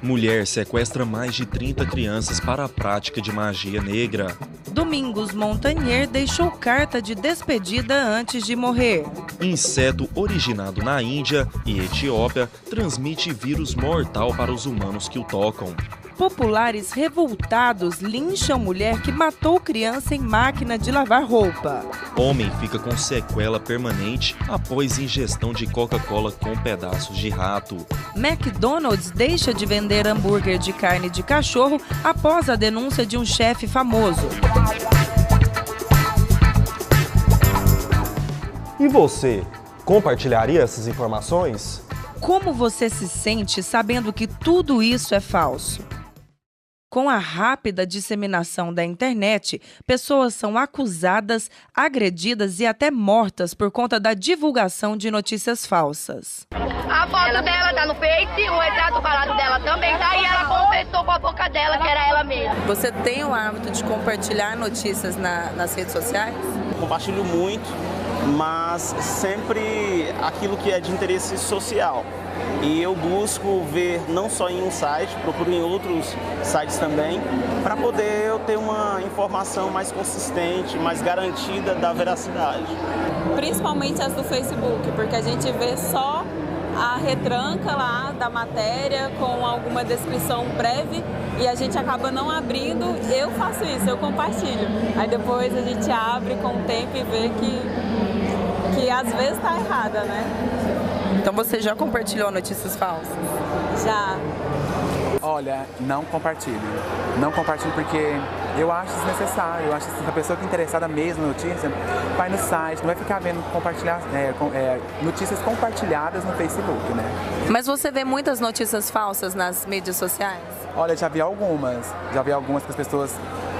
Mulher sequestra mais de 30 crianças para a prática de magia negra. Domingos Montagnier deixou carta de despedida antes de morrer. Inseto originado na Índia e Etiópia transmite vírus mortal para os humanos que o tocam. Populares revoltados lincham mulher que matou criança em máquina de lavar roupa. Homem fica com sequela permanente após ingestão de Coca-Cola com pedaços de rato. McDonald's deixa de vender hambúrguer de carne de cachorro após a denúncia de um chefe famoso. E você, compartilharia essas informações? Como você se sente sabendo que tudo isso é falso? Com a rápida disseminação da internet, pessoas são acusadas, agredidas e até mortas por conta da divulgação de notícias falsas. A foto dela tá no Face, o retrato falado dela também tá, e ela confessou com a boca dela que era ela mesma. Você tem o hábito de compartilhar notícias nas redes sociais? Compartilho muito, mas sempre aquilo que é de interesse social. E eu busco ver não só em um site, procuro em outros sites também, para poder eu ter uma informação mais consistente, mais garantida da veracidade. Principalmente as do Facebook, porque a gente vê só a retranca lá da matéria com alguma descrição breve e a gente acaba não abrindo. Eu faço isso, eu compartilho. Aí depois a gente abre com o tempo e vê que às vezes está errada, né? Então você já compartilhou notícias falsas? Já. Olha, não compartilho. Não compartilho porque eu acho desnecessário. Eu acho que a pessoa que é interessada mesmo na notícia vai no site, não vai ficar vendo notícias compartilhadas no Facebook, né? Mas você vê muitas notícias falsas nas mídias sociais? Olha, já vi algumas que as pessoas,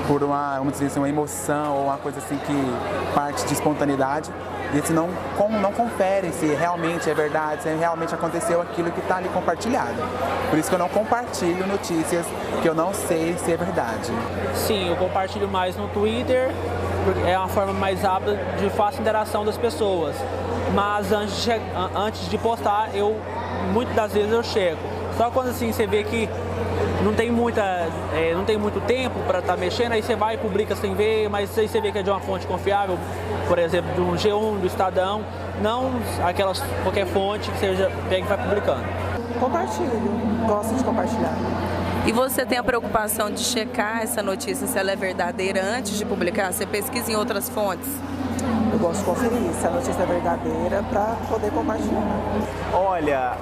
por vamos dizer assim, uma emoção ou uma coisa assim que parte de espontaneidade, eles não conferem se realmente é verdade, se realmente aconteceu aquilo que está ali compartilhado. Por isso que eu não compartilho notícias que eu não sei se é verdade. Sim, eu compartilho mais no Twitter, porque é uma forma mais rápida de fácil interação das pessoas. Mas antes de postar, muitas das vezes eu checo. Só quando assim você vê que não tem muito tempo para estar mexendo, aí você vai e publica sem ver, mas aí você vê que é de uma fonte confiável, por exemplo, do G1, do Estadão, não qualquer fonte que você pega e vai publicando. Compartilho, gosto de compartilhar. E você tem a preocupação de checar essa notícia, se ela é verdadeira antes de publicar? Você pesquisa em outras fontes? Eu gosto de conferir se a notícia é verdadeira para poder compartilhar. Olha,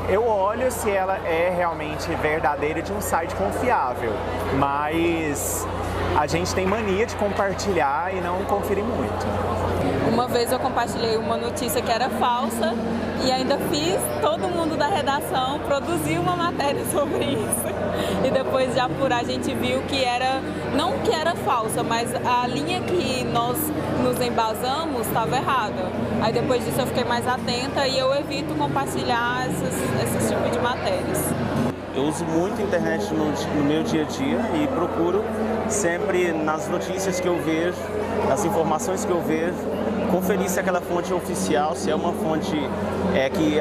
eu olho se ela é realmente verdadeira de um site confiável, mas a gente tem mania de compartilhar e não conferir muito. Uma vez eu compartilhei uma notícia que era falsa e ainda fiz todo mundo da redação produzir uma matéria sobre isso. E depois de apurar a gente viu que não que era falsa, mas a linha que nós nos embasamos estava errada. Aí depois disso eu fiquei mais atenta e eu evito compartilhar esses tipos de matérias. Eu uso muito a internet no meu dia a dia e procuro sempre nas notícias que eu vejo, nas informações que eu vejo, conferir se aquela fonte é oficial, se é uma fonte que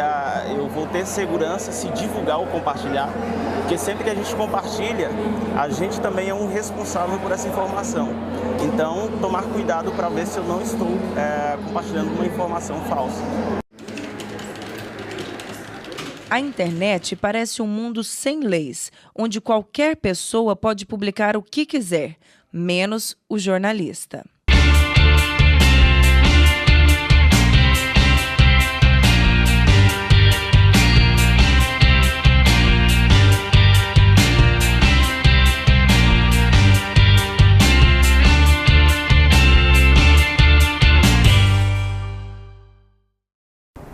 eu vou ter segurança se divulgar ou compartilhar. Porque sempre que a gente compartilha, a gente também é um responsável por essa informação. Então, tomar cuidado para ver se eu não estou compartilhando uma informação falsa. A internet parece um mundo sem leis, onde qualquer pessoa pode publicar o que quiser, menos o jornalista.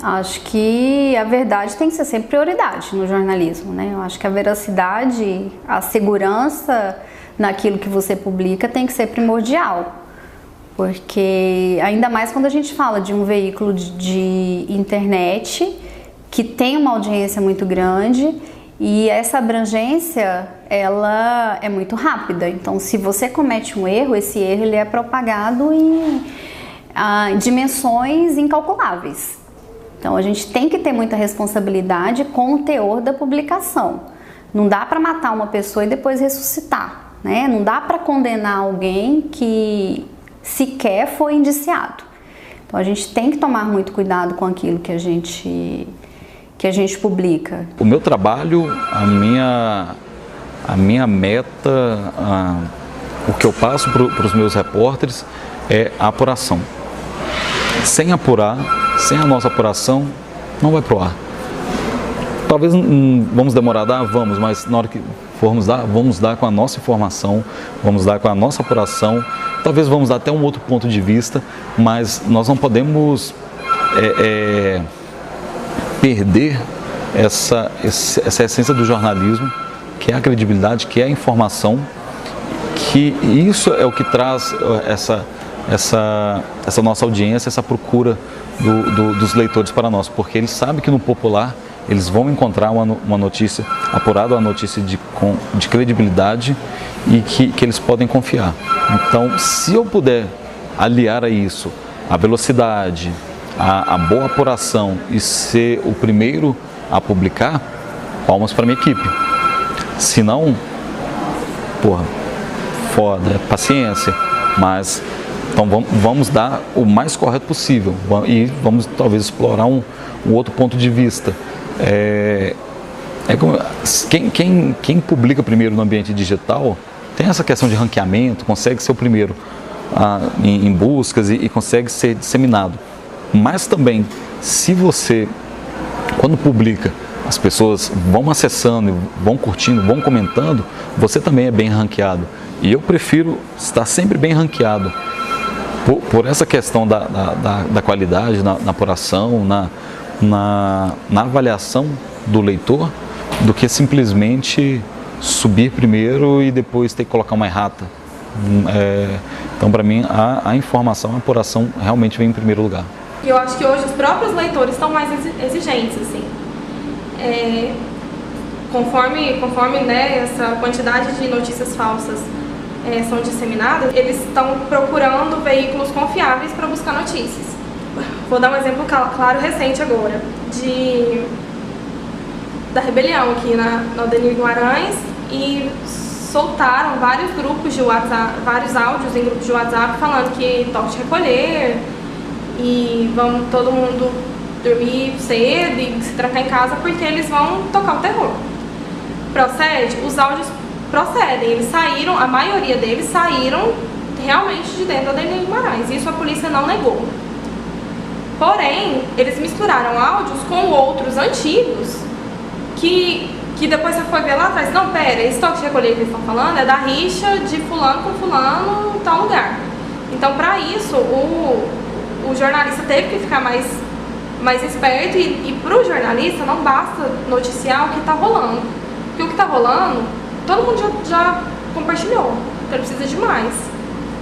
Acho que a verdade tem que ser sempre prioridade no jornalismo, né? Eu acho que a veracidade, a segurança naquilo que você publica tem que ser primordial. Porque ainda mais quando a gente fala de um veículo de internet que tem uma audiência muito grande e essa abrangência, ela é muito rápida. Então, se você comete um erro, esse erro ele é propagado dimensões incalculáveis. Então a gente tem que ter muita responsabilidade com o teor da publicação. Não dá para matar uma pessoa e depois ressuscitar, né? Não dá para condenar alguém que sequer foi indiciado. Então a gente tem que tomar muito cuidado com aquilo que a gente publica. O meu trabalho, a minha meta, o que eu passo para os meus repórteres é a apuração. Sem apurar, sem a nossa apuração, não vai pro ar. Talvez vamos demorar a dar, vamos, mas na hora que formos dar, vamos dar com a nossa informação, vamos dar com a nossa apuração, talvez vamos dar até um outro ponto de vista, mas nós não podemos perder essa essência do jornalismo, que é a credibilidade, que é a informação, que isso é o que traz essa nossa audiência, essa procura dos leitores para nós, porque eles sabem que no popular eles vão encontrar uma notícia apurada, uma notícia de credibilidade e que eles podem confiar. Então, se eu puder aliar a isso a velocidade, a boa apuração e ser o primeiro a publicar, palmas para minha equipe. Se não, porra, foda, paciência, mas então vamos dar o mais correto possível e vamos talvez explorar um outro ponto de vista. Quem publica primeiro no ambiente digital tem essa questão de ranqueamento, consegue ser o primeiro em buscas e consegue ser disseminado. Mas também, se você, quando publica, as pessoas vão acessando, vão curtindo, vão comentando, você também é bem ranqueado. E eu prefiro estar sempre bem ranqueado por essa questão da qualidade, na apuração, na avaliação do leitor, do que simplesmente subir primeiro e depois ter que colocar uma errata. Então, para mim, a informação, a apuração realmente vem em primeiro lugar. E eu acho que hoje os próprios leitores estão mais exigentes, assim. Conforme né, essa quantidade de notícias falsas são disseminadas, eles estão procurando veículos confiáveis para buscar notícias. Vou dar um exemplo claro recente agora, da rebelião aqui na Aldenir Guimarães, e soltaram vários grupos de WhatsApp, vários áudios em grupos de WhatsApp falando que toque de recolher e vamos todo mundo dormir cedo e se trancar em casa porque eles vão tocar o terror. Procede? Os áudios procedem, eles saíram, a maioria deles saíram realmente de dentro da Aldenir Guimarães, isso a polícia não negou. Porém, eles misturaram áudios com outros antigos que depois você foi ver lá atrás. Não, pera, esse toque de recolher que eles estão falando é da rixa de fulano com fulano em tal lugar. Então, para isso, o jornalista teve que ficar mais esperto e para o jornalista não basta noticiar o que está rolando. Porque o que está rolando, todo mundo já compartilhou, então ele precisa de mais.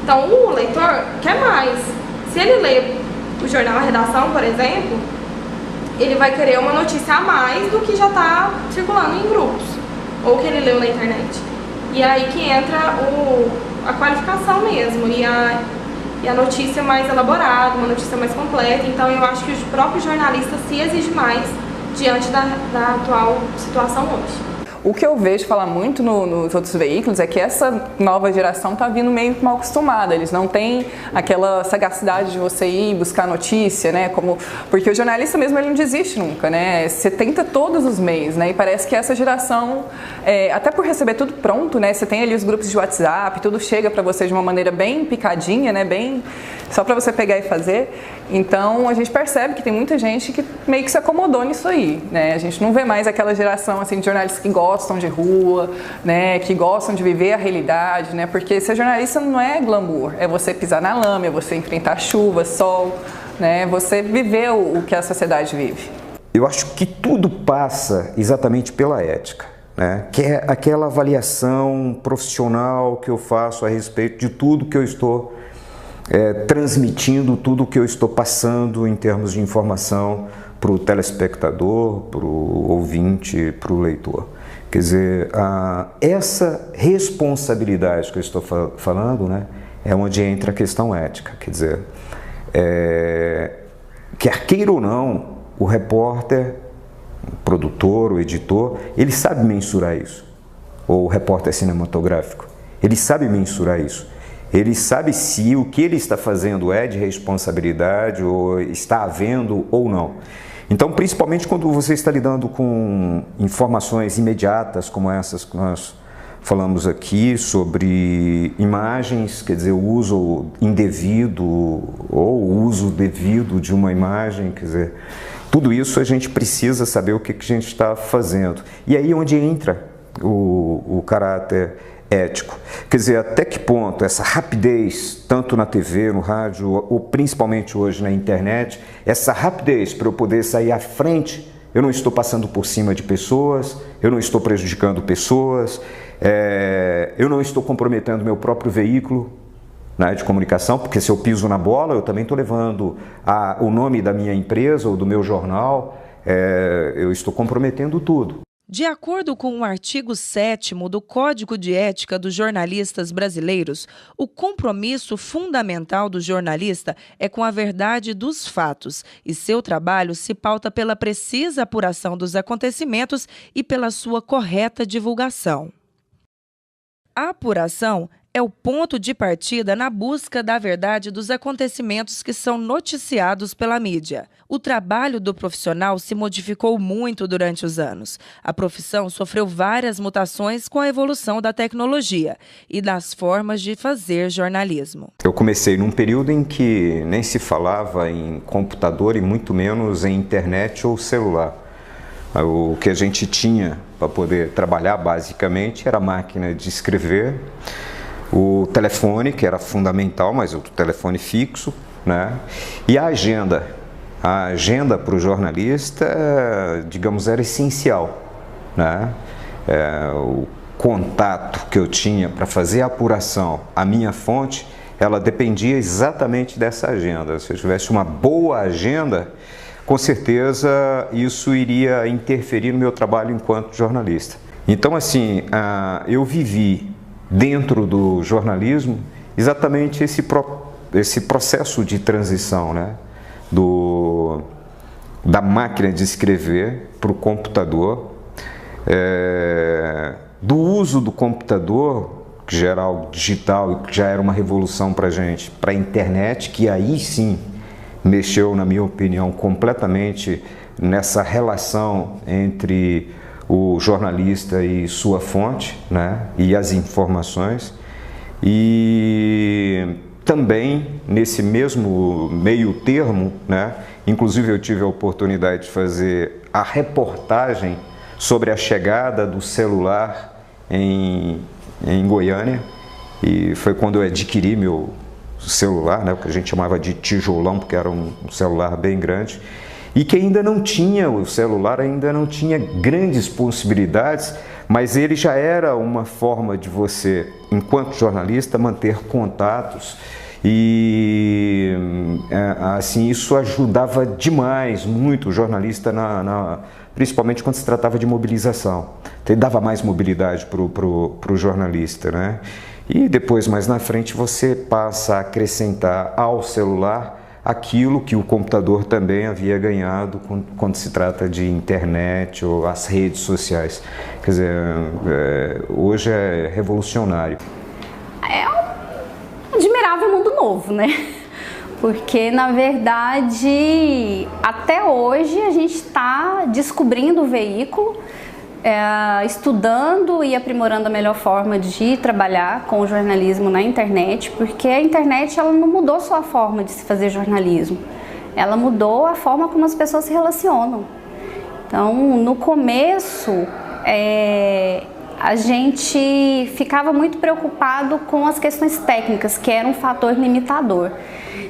Então, o leitor quer mais. Se ele lê o jornal A Redação, por exemplo, ele vai querer uma notícia a mais do que já está circulando em grupos, ou que ele leu na internet. E aí que entra a qualificação mesmo, e a notícia mais elaborada, uma notícia mais completa. Então eu acho que o próprio jornalista se exige mais diante da atual situação hoje. O que eu vejo falar muito nos outros veículos é que essa nova geração está vindo meio mal acostumada. Eles não têm aquela sagacidade de você ir buscar notícia, né? Porque o jornalista mesmo ele não desiste nunca, né? Você tenta todos os meios, né? E parece que essa geração, até por receber tudo pronto, né? Você tem ali os grupos de WhatsApp, tudo chega para você de uma maneira bem picadinha, né? Bem só para você pegar e fazer. Então a gente percebe que tem muita gente que meio que se acomodou nisso aí, né? A gente não vê mais aquela geração assim de jornalistas que gostam de rua, né? Que gostam de viver a realidade, né? Porque ser jornalista não é glamour, é você pisar na lama, é você enfrentar chuva, sol, né? Você viver o que a sociedade vive. Eu acho que tudo passa exatamente pela ética, né? Que é aquela avaliação profissional que eu faço a respeito de tudo que eu estou transmitindo, tudo que eu estou passando em termos de informação para o telespectador, para o ouvinte, para o leitor. Quer dizer, essa responsabilidade que eu estou falando, né, é onde entra a questão ética. Quer dizer, quer queira ou não, o repórter, o produtor, o editor, ele sabe mensurar isso. Ou o repórter cinematográfico, ele sabe mensurar isso. Ele sabe se o que ele está fazendo é de responsabilidade ou está havendo ou não. Então, principalmente quando você está lidando com informações imediatas como essas que nós falamos aqui, sobre imagens, quer dizer, o uso indevido ou o uso devido de uma imagem, quer dizer, tudo isso a gente precisa saber o que a gente está fazendo. E aí onde entra o caráter ético. Quer dizer, até que ponto essa rapidez, tanto na TV, no rádio, ou principalmente hoje na internet, essa rapidez para eu poder sair à frente, eu não estou passando por cima de pessoas, eu não estou prejudicando pessoas, eu não estou comprometendo meu próprio veículo, né, de comunicação, porque se eu piso na bola, eu também estou levando o nome da minha empresa ou do meu jornal, eu estou comprometendo tudo. De acordo com o artigo 7º do Código de Ética dos Jornalistas Brasileiros, o compromisso fundamental do jornalista é com a verdade dos fatos e seu trabalho se pauta pela precisa apuração dos acontecimentos e pela sua correta divulgação. A apuração é o ponto de partida na busca da verdade dos acontecimentos que são noticiados pela mídia. O trabalho do profissional se modificou muito durante os anos. A profissão sofreu várias mutações com a evolução da tecnologia e das formas de fazer jornalismo. Eu comecei num período em que nem se falava em computador e muito menos em internet ou celular. O que a gente tinha para poder trabalhar basicamente era a máquina de escrever, o telefone, que era fundamental, mas o telefone fixo, né? E a agenda. A agenda para o jornalista, digamos, era essencial, né? O contato que eu tinha para fazer a apuração, a minha fonte, ela dependia exatamente dessa agenda. Se eu tivesse uma boa agenda, com certeza isso iria interferir no meu trabalho enquanto jornalista. Então, assim, eu vivi dentro do jornalismo exatamente esse processo de transição, né? Da máquina de escrever para o computador, do uso do computador, que já era algo digital e que já era uma revolução para a gente, para a internet, que aí sim mexeu, na minha opinião, completamente nessa relação entre o jornalista e sua fonte, né, e as informações. E também nesse mesmo meio termo, né, inclusive eu tive a oportunidade de fazer a reportagem sobre a chegada do celular em Goiânia, e foi quando eu adquiri meu celular, né, o que a gente chamava de tijolão, porque era um celular bem grande, e que ainda não tinha, o celular ainda não tinha grandes possibilidades, mas ele já era uma forma de você, enquanto jornalista, manter contatos, e assim, isso ajudava demais, muito o jornalista, principalmente quando se tratava de mobilização. Então, ele dava mais mobilidade para o jornalista, né? E depois, mais na frente, você passa a acrescentar ao celular aquilo que o computador também havia ganhado quando se trata de internet ou as redes sociais. Quer dizer, hoje é revolucionário. É um admirável mundo novo, né? Porque, na verdade, até hoje a gente está descobrindo o veículo, estudando e aprimorando a melhor forma de trabalhar com o jornalismo na internet, porque a internet ela não mudou só a forma de se fazer jornalismo, ela mudou a forma como as pessoas se relacionam. Então, no começo, a gente ficava muito preocupado com as questões técnicas, que era um fator limitador.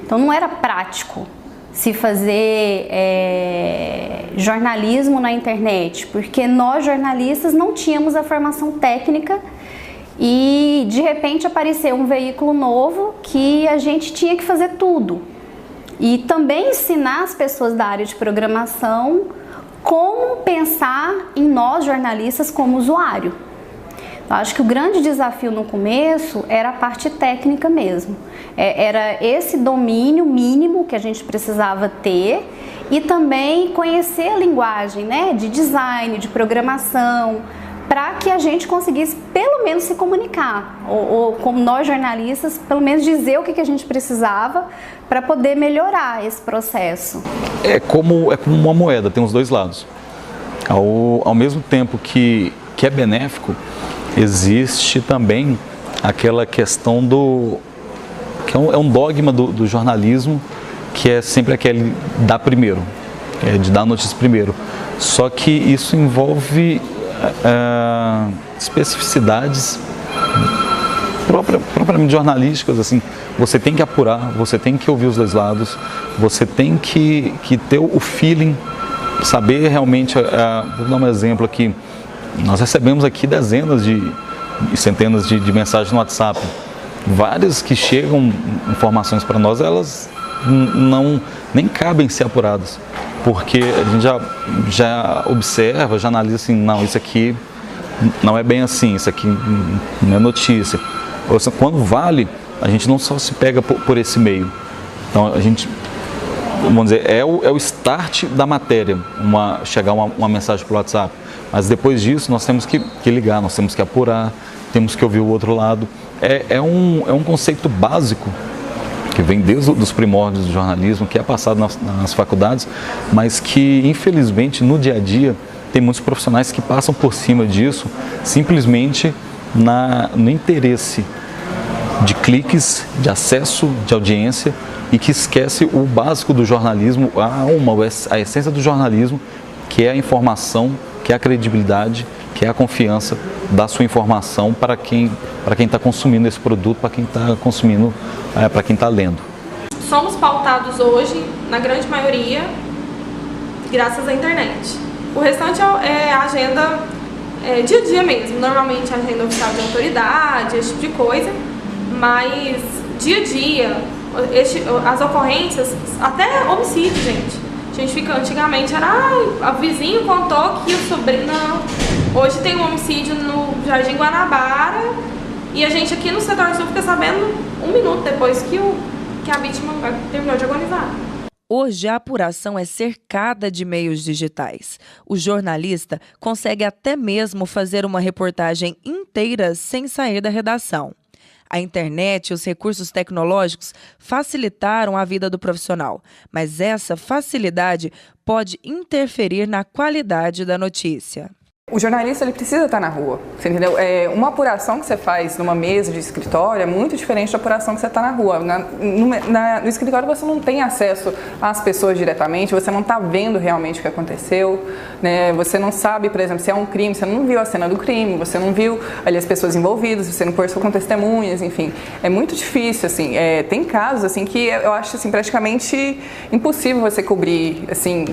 Então, não era prático se fazer jornalismo na internet, porque nós jornalistas não tínhamos a formação técnica e de repente apareceu um veículo novo que a gente tinha que fazer tudo. E também ensinar as pessoas da área de programação como pensar em nós jornalistas como usuário. Eu acho que o grande desafio no começo era a parte técnica mesmo. Era esse domínio mínimo que a gente precisava ter e também conhecer a linguagem, né, de design, de programação, para que a gente conseguisse pelo menos se comunicar, ou como nós jornalistas, pelo menos dizer o que a gente precisava para poder melhorar esse processo. É como uma moeda, tem os dois lados. Ao mesmo tempo que é benéfico, existe também aquela questão que é um dogma do jornalismo, que é sempre aquele dar primeiro, de dar notícia primeiro. Só que isso envolve especificidades propriamente jornalísticas, assim. Você tem que apurar, você tem que ouvir os dois lados, você tem que ter o feeling, saber realmente. Vou dar um exemplo aqui. Nós recebemos aqui dezenas e centenas de mensagens no WhatsApp. Várias que chegam informações para nós, elas nem cabem ser apuradas, porque a gente já observa, já analisa assim, não, isso aqui não é bem assim, isso aqui não é notícia. Ou seja, quando vale, a gente não só se pega por esse meio. Então a gente, vamos dizer, é o start da matéria, chegar uma mensagem pelo WhatsApp. Mas depois disso nós temos que ligar, nós temos que apurar, temos que ouvir o outro lado. É um conceito básico que vem desde os primórdios do jornalismo, que é passado nas faculdades, mas que infelizmente no dia a dia tem muitos profissionais que passam por cima disso simplesmente no interesse de cliques, de acesso, de audiência, e que esquece o básico do jornalismo, a essência do jornalismo, que é a informação, que é a credibilidade, que é a confiança da sua informação para quem está consumindo esse produto, para quem está consumindo, para quem está lendo. Somos pautados hoje, na grande maioria, graças à internet. O restante é a agenda dia a dia mesmo, normalmente a agenda oficial de autoridade, esse tipo de coisa, mas dia a dia, as ocorrências, até homicídio, gente. A gente fica, antigamente era, o vizinho contou que o sobrinho, não. Hoje tem um homicídio no Jardim Guanabara e a gente aqui no setor sul fica sabendo 1 minuto depois que a vítima terminou de agonizar. Hoje a apuração é cercada de meios digitais. O jornalista consegue até mesmo fazer uma reportagem inteira sem sair da redação. A internet e os recursos tecnológicos facilitaram a vida do profissional, mas essa facilidade pode interferir na qualidade da notícia. O jornalista ele precisa estar na rua, você entendeu? Uma apuração que você faz numa mesa de escritório é muito diferente da apuração que você está na rua. No escritório você não tem acesso às pessoas diretamente, você não está vendo realmente o que aconteceu, né? Você não sabe, por exemplo, se é um crime, você não viu a cena do crime, você não viu ali as pessoas envolvidas, você não conversou com testemunhas, enfim. É muito difícil, assim. Tem casos assim, que eu acho assim, praticamente impossível você cobrir, assim,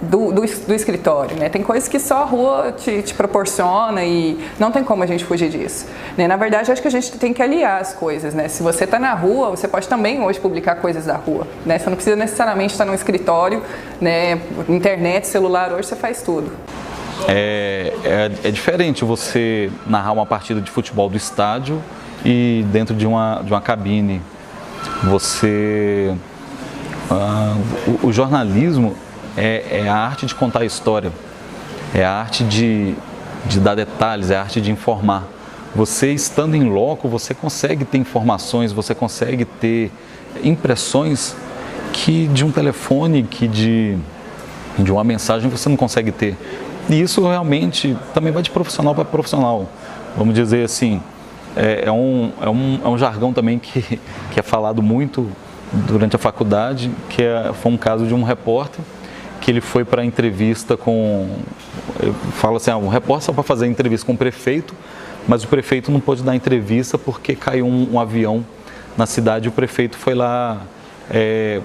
do escritório, né? Tem coisas que só a rua te proporciona e não tem como a gente fugir disso, né? Na verdade, acho que a gente tem que aliar as coisas, né? Se você está na rua, você pode também hoje publicar coisas da rua, né? Você não precisa necessariamente estar no escritório, né? Internet, celular, hoje você faz tudo. É diferente você narrar uma partida de futebol do estádio e dentro de uma cabine. O jornalismo é a arte de contar a história, é a arte de dar detalhes, é a arte de informar. Você estando em loco, você consegue ter informações, você consegue ter impressões que de um telefone, que de uma mensagem você não consegue ter. E isso realmente também vai de profissional para profissional. Vamos dizer assim, é um jargão também que é falado muito durante a faculdade, que foi um caso de um repórter que ele foi para entrevista fala assim, um repórter só para fazer entrevista com o prefeito, mas o prefeito não pôde dar entrevista porque caiu um avião na cidade e o prefeito foi lá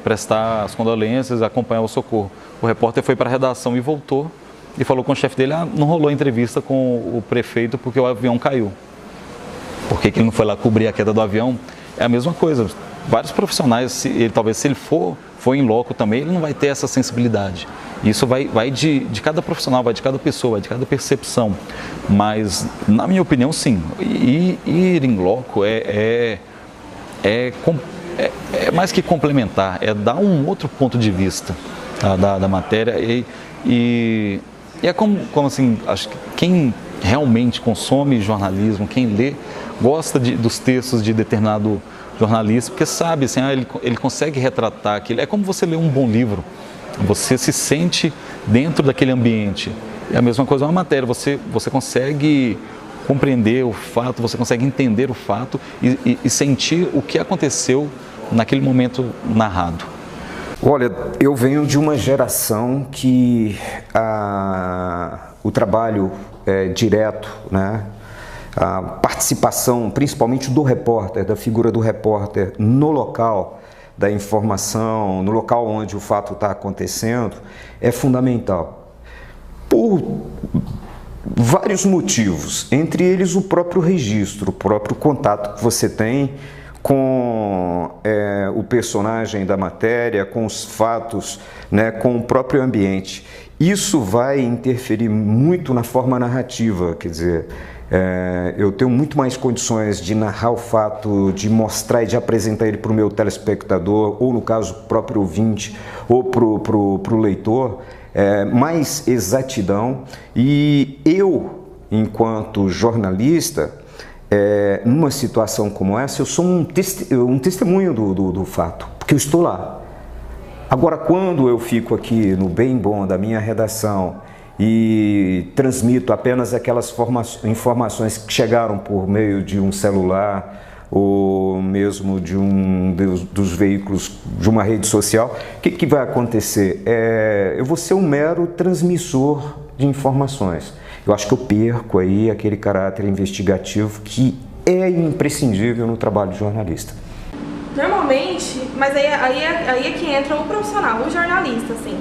prestar as condolências, acompanhar o socorro. O repórter foi para a redação e voltou e falou com o chefe dele, não rolou entrevista com o prefeito porque o avião caiu. Por que ele não foi lá cobrir a queda do avião? É a mesma coisa. Vários profissionais, talvez se ele for em loco também, ele não vai ter essa sensibilidade. Isso vai de cada profissional, vai de cada pessoa, vai de cada percepção. Mas, na minha opinião, sim. Ir em loco é mais que complementar, é dar um outro ponto de vista, tá, da matéria. E é como assim, acho que quem realmente consome jornalismo, quem lê, gosta dos textos de determinado jornalista, porque sabe, assim, ele consegue retratar aquilo. É como você lê um bom livro, você se sente dentro daquele ambiente. É a mesma coisa uma matéria, você consegue compreender o fato, você consegue entender o fato e sentir o que aconteceu naquele momento narrado. Olha, eu venho de uma geração que o trabalho direto, né, a participação, principalmente do repórter, da figura do repórter no local da informação, no local onde o fato está acontecendo, é fundamental. Por vários motivos, entre eles o próprio registro, o próprio contato que você tem com o personagem da matéria, com os fatos, né, com o próprio ambiente. Isso vai interferir muito na forma narrativa, quer dizer, eu tenho muito mais condições de narrar o fato, de mostrar e de apresentar ele para o meu telespectador, ou no caso, próprio ouvinte, ou para o leitor, mais exatidão. E eu, enquanto jornalista, numa situação como essa, eu sou um testemunho do fato, porque eu estou lá. Agora, quando eu fico aqui no bem bom da minha redação e transmito apenas aquelas informações que chegaram por meio de um celular ou mesmo de dos veículos de uma rede social, o que vai acontecer? Eu vou ser um mero transmissor de informações. Eu acho que eu perco aí aquele caráter investigativo que é imprescindível no trabalho de jornalista. Normalmente, mas aí é que entra o profissional, o jornalista, assim.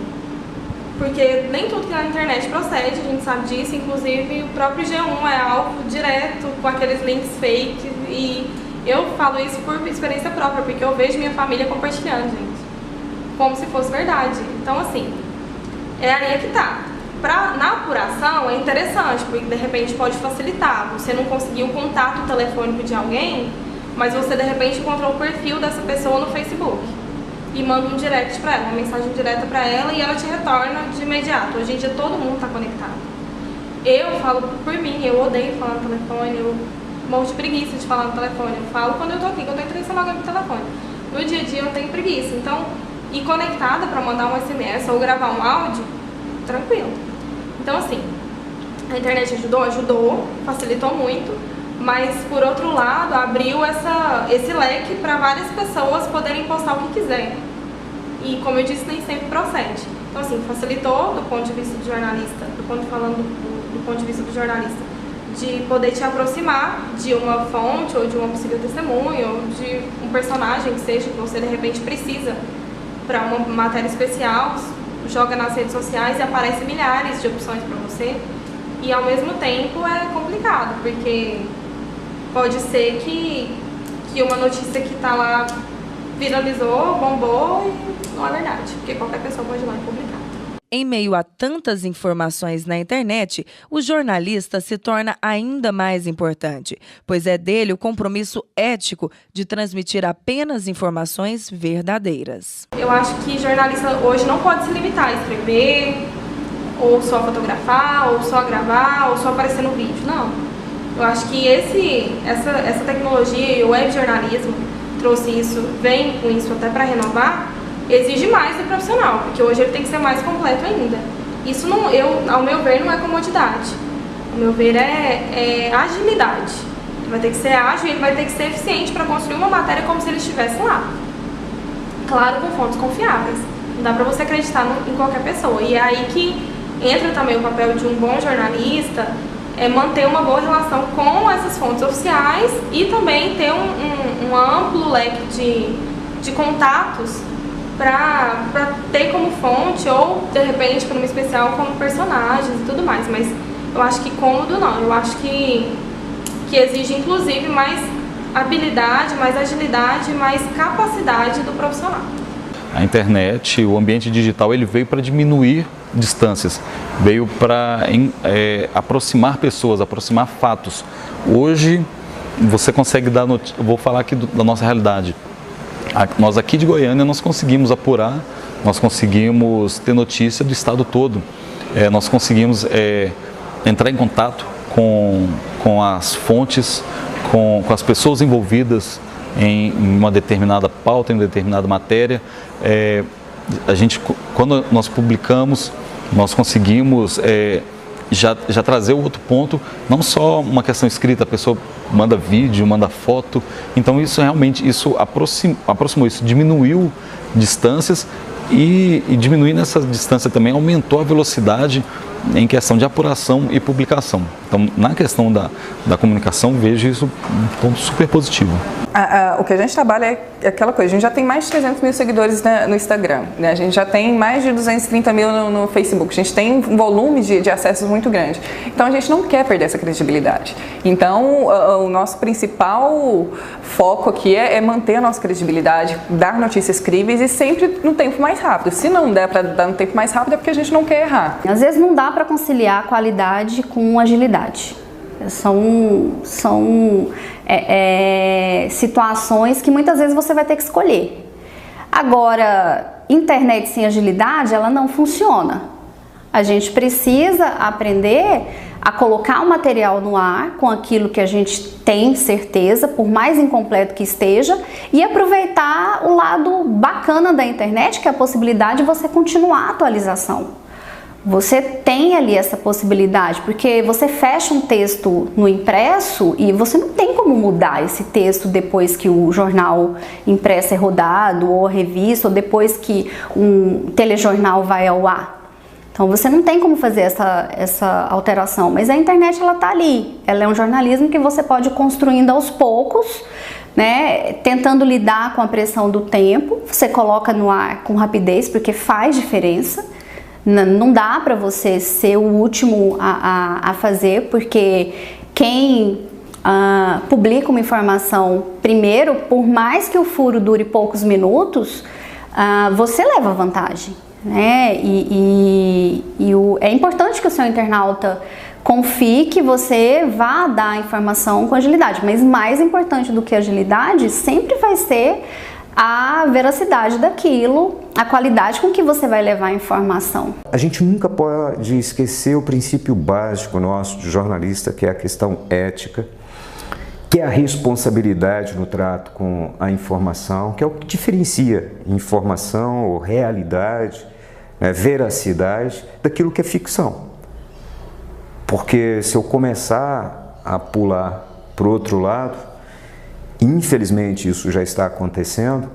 Porque nem tudo que na internet procede, a gente sabe disso, inclusive o próprio G1 é alvo direto com aqueles links fake, e eu falo isso por experiência própria, porque eu vejo minha família compartilhando, gente, como se fosse verdade. Então, assim, aí é que tá. Na apuração é interessante, porque de repente pode facilitar. Você não conseguiu o contato telefônico de alguém, mas você de repente encontrou o perfil dessa pessoa no Facebook e manda um direct para ela, uma mensagem direta para ela, e ela te retorna de imediato. Hoje em dia todo mundo está conectado. Eu falo por mim, eu odeio falar no telefone, eu morro de preguiça de falar no telefone. Eu falo quando eu tô aqui, quando eu tô entrando logo no telefone. No dia a dia eu tenho preguiça. Então, ir conectada para mandar um SMS ou gravar um áudio, tranquilo. Então, assim, a internet ajudou, facilitou muito, mas, por outro lado, abriu esse leque para várias pessoas poderem postar o que quiser. E, como eu disse, nem sempre procede. Então, assim, facilitou do ponto de vista do jornalista, do ponto de vista do jornalista, de poder te aproximar de uma fonte ou de uma possível testemunha ou de um personagem que seja que você, de repente, precisa para uma matéria especial, joga nas redes sociais e aparece milhares de opções para você. E, ao mesmo tempo, é complicado, porque pode ser que uma notícia que está lá viralizou, bombou e não é verdade, porque qualquer pessoa pode ir lá e publicar. Em meio a tantas informações na internet, o jornalista se torna ainda mais importante, pois é dele o compromisso ético de transmitir apenas informações verdadeiras. Eu acho que jornalista hoje não pode se limitar a escrever, ou só fotografar, ou só gravar, ou só aparecer no vídeo, não. Eu acho que essa tecnologia e o webjornalismo trouxe isso, vem com isso até para renovar, exige mais do profissional, porque hoje ele tem que ser mais completo ainda. Isso, ao meu ver, não é comodidade. Ao meu ver, é agilidade. Ele vai ter que ser ágil e ele vai ter que ser eficiente para construir uma matéria como se ele estivesse lá. Claro, com fontes confiáveis. Não dá para você acreditar em qualquer pessoa. E é aí que entra também o papel de um bom jornalista, manter uma boa relação com essas fontes oficiais e também ter um amplo leque de contatos para ter como fonte ou, de repente, para uma especial, como personagens e tudo mais. Mas eu acho que cômodo não. Eu acho que exige, inclusive, mais habilidade, mais agilidade, mais capacidade do profissional. A internet, o ambiente digital, ele veio para diminuir distâncias, veio para aproximar pessoas, aproximar fatos. Hoje, você consegue dar notícia, vou falar aqui da nossa realidade. Nós aqui de Goiânia, nós conseguimos apurar, nós conseguimos ter notícia do estado todo. Nós conseguimos entrar em contato com as fontes, com as pessoas envolvidas em uma determinada pauta, em uma determinada matéria. Quando nós publicamos, nós conseguimos já trazer o outro ponto, não só uma questão escrita, a pessoa manda vídeo, manda foto. Então isso realmente aproximou, isso diminuiu distâncias e diminuindo essa distância também aumentou a velocidade em questão de apuração e publicação. Então, na questão da comunicação, vejo isso um ponto super positivo. O que a gente trabalha é aquela coisa, a gente já tem mais de 300 mil seguidores no Instagram, né? A gente já tem mais de 230 mil no Facebook, a gente tem um volume de acessos muito grande. Então, a gente não quer perder essa credibilidade. Então, o nosso principal foco aqui é manter a nossa credibilidade, dar notícias críveis e sempre no tempo mais rápido. Se não der para dar no tempo mais rápido, é porque a gente não quer errar. Às vezes não dá para conciliar qualidade com agilidade. São situações que muitas vezes você vai ter que escolher. Agora, internet sem agilidade, ela não funciona. A gente precisa aprender a colocar o material no ar com aquilo que a gente tem certeza, por mais incompleto que esteja, e aproveitar o lado bacana da internet, que é a possibilidade de você continuar a atualização. Você tem ali essa possibilidade, porque você fecha um texto no impresso e você não tem como mudar esse texto depois que o jornal impresso é rodado, ou a revista, ou depois que um telejornal vai ao ar. Então você não tem como fazer essa alteração, mas a internet ela tá ali. Ela é um jornalismo que você pode ir construindo aos poucos, né, tentando lidar com a pressão do tempo. Você coloca no ar com rapidez, porque faz diferença. Não dá para você ser o último a fazer, porque quem publica uma informação primeiro, por mais que o furo dure poucos minutos, você leva vantagem, né? É importante que o seu internauta confie que você vá dar a informação com agilidade, mas mais importante do que a agilidade sempre vai ser a veracidade daquilo, a qualidade com que você vai levar a informação. A gente nunca pode esquecer o princípio básico nosso de jornalista, que é a questão ética, que é a responsabilidade no trato com a informação, que é o que diferencia informação ou realidade, né, veracidade, daquilo que é ficção. Porque se eu começar a pular para o outro lado, infelizmente isso já está acontecendo,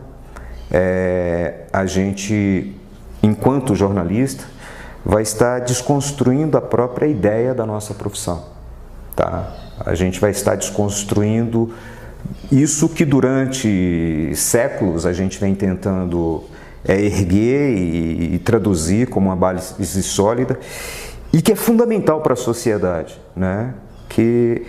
a gente, enquanto jornalista, vai estar desconstruindo a própria ideia da nossa profissão, tá? A gente vai estar desconstruindo isso que durante séculos a gente vem tentando erguer e traduzir como uma base sólida e que é fundamental para a sociedade, né? Que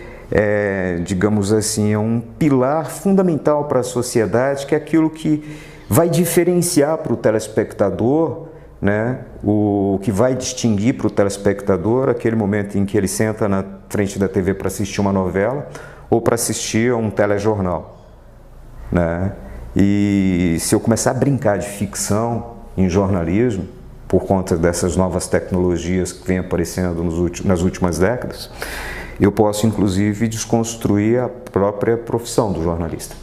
digamos assim, é um pilar fundamental para a sociedade, que é aquilo que vai diferenciar para o telespectador, né, o que vai distinguir para o telespectador aquele momento em que ele senta na frente da TV para assistir uma novela ou para assistir a um telejornal, né? E se eu começar a brincar de ficção em jornalismo, por conta dessas novas tecnologias que vêm aparecendo nas últimas décadas, eu posso, inclusive, desconstruir a própria profissão do jornalista.